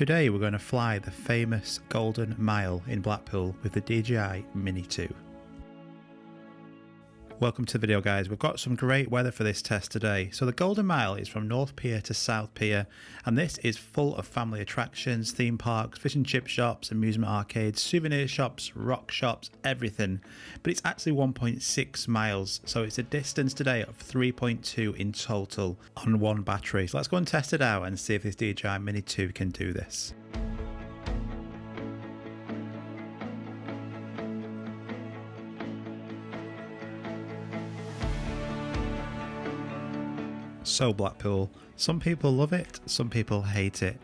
Today we're going to fly the famous Golden Mile in Blackpool with the DJI Mini 2. Welcome to the video, guys. We've got some great weather for this test today. So the Golden Mile is from North Pier to South Pier, and this is full of family attractions, theme parks, fish and chip shops, amusement arcades, souvenir shops, rock shops, everything. But it's actually 1.6 miles, so it's a distance today of 3.2 in total on one battery. So let's go and test it out and see if this DJI Mini 2 can do this. So Blackpool, some people love it, some people hate it.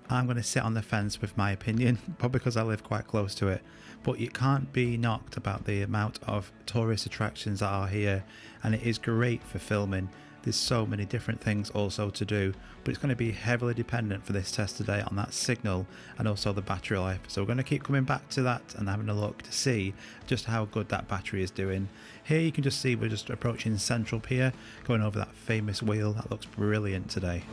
I'm going to sit on the fence with my opinion, probably because I live quite close to it. But you can't be knocked about the amount of tourist attractions that are here, and it is great for filming. There's so many different things also to do, but it's going to be heavily dependent for this test today on that signal and also the battery life. So we're going to keep coming back to that and having a look to see just how good that battery is doing. Here you can just see we're just approaching Central Pier, going over that famous wheel. That looks brilliant today.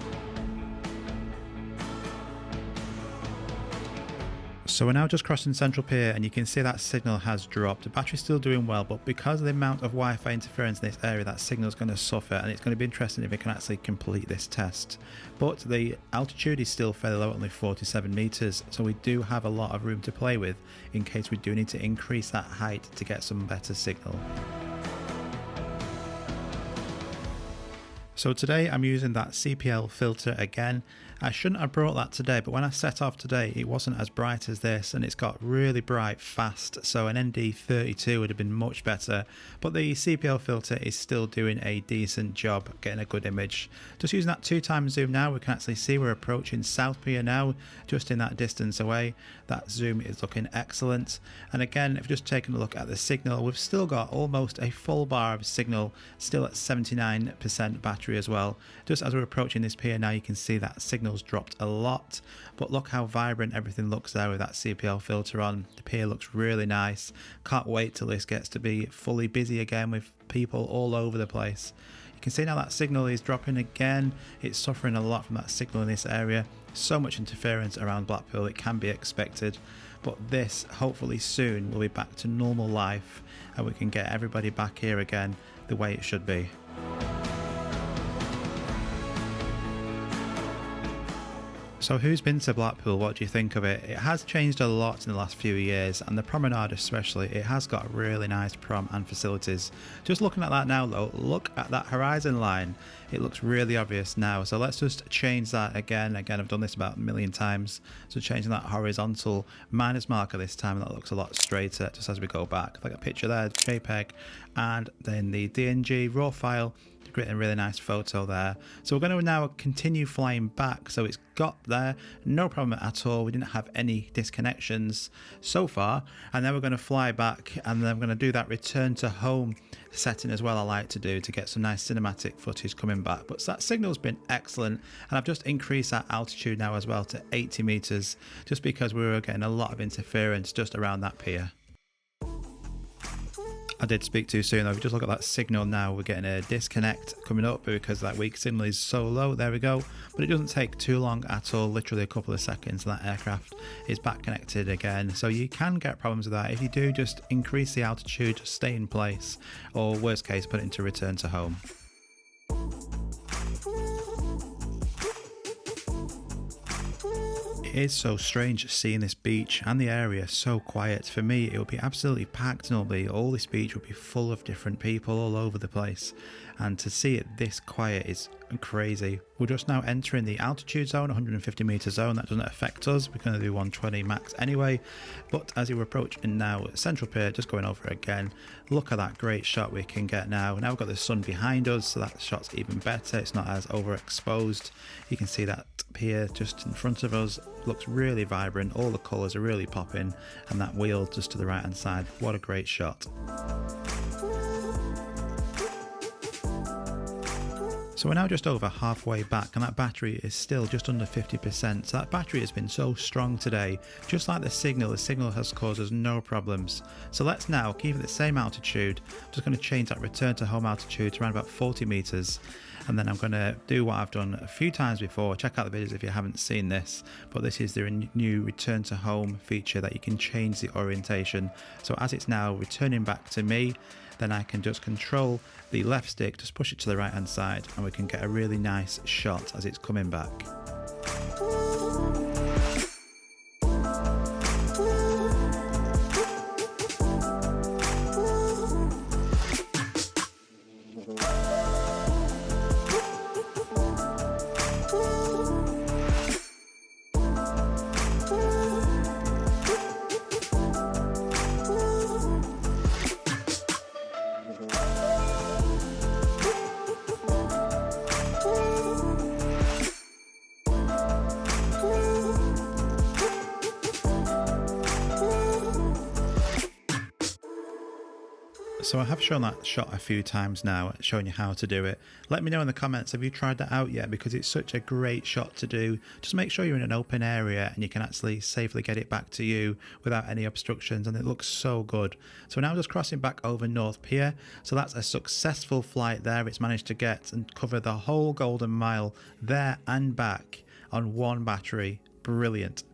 So we're now just crossing Central Pier, and you can see that signal has dropped. The battery's still doing well, but because of the amount of Wi-Fi interference in this area, that signal is going to suffer, and it's going to be interesting if it can actually complete this test. But the altitude is still fairly low, only 47 meters, so we do have a lot of room to play with in case we do need to increase that height to get some better signal. So today I'm using that CPL filter again. I shouldn't have brought that today, but when I set off today it wasn't as bright as this, and it's got really bright fast, so an ND32 would have been much better, but the CPL filter is still doing a decent job getting a good image. Just using that 2x zoom now, we can actually see we're approaching South Pier now, just in that distance away. That zoom is looking excellent, and again, if you're just taking a look at the signal, we've still got almost a full bar of signal, still at 79% battery as well. Just as we're approaching this pier now, you can see that signal's dropped a lot, but look how vibrant everything looks there with that CPL filter on. The pier looks really nice. Can't wait till this gets to be fully busy again with people all over the place. You can see now that signal is dropping again. It's suffering a lot from that signal in this area. So much interference around Blackpool, it can be expected, but this hopefully soon will be back to normal life and we can get everybody back here again the way it should be. So who's been to Blackpool? What do you think of it? It has changed a lot in the last few years, and the promenade especially, it has got really nice prom and facilities. Just looking at that now though, look at that horizon line. It looks really obvious now, so let's just change that again. I've done this about a million times, so changing that horizontal minus marker this time, that looks a lot straighter just as we go back. Like a picture there, JPEG, and then the DNG raw file, creating a really nice photo there. So we're going to now continue flying back, so it's got there, no problem at all. We didn't have any disconnections so far, and then we're going to fly back, and then I'm going to do that return to home setting as well. I like to do to get some nice cinematic footage coming back, but that signal's been excellent, and I've just increased that altitude now as well to 80 meters just because we were getting a lot of interference just around that pier. I did speak too soon though. If you just look at that signal now, we're getting a disconnect coming up because that weak signal is so low. There we go. But it doesn't take too long at all, literally a couple of seconds, and that aircraft is back connected again. So you can get problems with that. If you do, just increase the altitude, just stay in place, or worst case, put it into return to home. It is so strange seeing this beach and the area so quiet. For me, it would be absolutely packed normally. All this beach would be full of different people all over the place, and to see it this quiet is crazy. We're just now entering the altitude zone, 150 meter zone. That doesn't affect us. We're going to do 120 max anyway. But as you approach in now Central Pier, just going over again, look at that great shot we can get now. Now we've got the sun behind us, so that shot's even better. It's not as overexposed. You can see that pier just in front of us looks really vibrant. All the colours are really popping, and that wheel just to the right hand side. What a great shot. So we're now just over halfway back and that battery is still just under 50%. So that battery has been so strong today. Just like the signal has caused us no problems. So let's now keep it the same altitude. I'm just going to change that return to home altitude to around about 40 meters. And then I'm going to do what I've done a few times before. Check out the videos if you haven't seen this. But this is the new return to home feature that you can change the orientation. So as it's now returning back to me, then I can just control the left stick, just push it to the right hand side, and we can get a really nice shot as it's coming back. So I have shown that shot a few times now, showing you how to do it. Let me know in the comments, have you tried that out yet? Because it's such a great shot to do. Just make sure you're in an open area and you can actually safely get it back to you without any obstructions, and it looks so good. So now just crossing back over North Pier. So that's a successful flight there. It's managed to get and cover the whole Golden Mile there and back on one battery. Brilliant.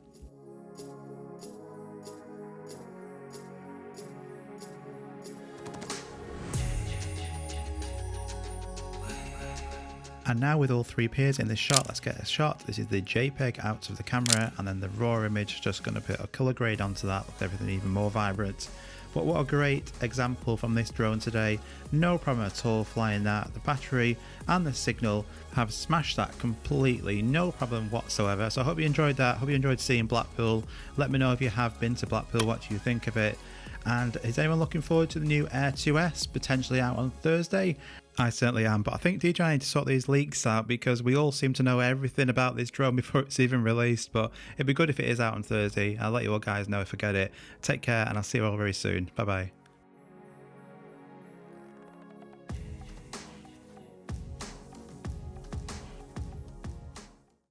And now with all three piers in this shot, let's get a shot. This is the JPEG out of the camera, and then the raw image, just going to put a color grade onto that, with everything even more vibrant. But what a great example from this drone today. No problem at all flying that. The battery and the signal have smashed that completely, no problem whatsoever. So I hope you enjoyed that. Hope you enjoyed seeing Blackpool. Let me know if you have been to Blackpool, what do you think of it? And is anyone looking forward to the new Air 2S potentially out on Thursday? I certainly am, but I think DJI need to sort these leaks out, because we all seem to know everything about this drone before it's even released. But it'd be good if it is out on Thursday. I'll let you all guys know if I get it. Take care, and I'll see you all very soon. Bye bye.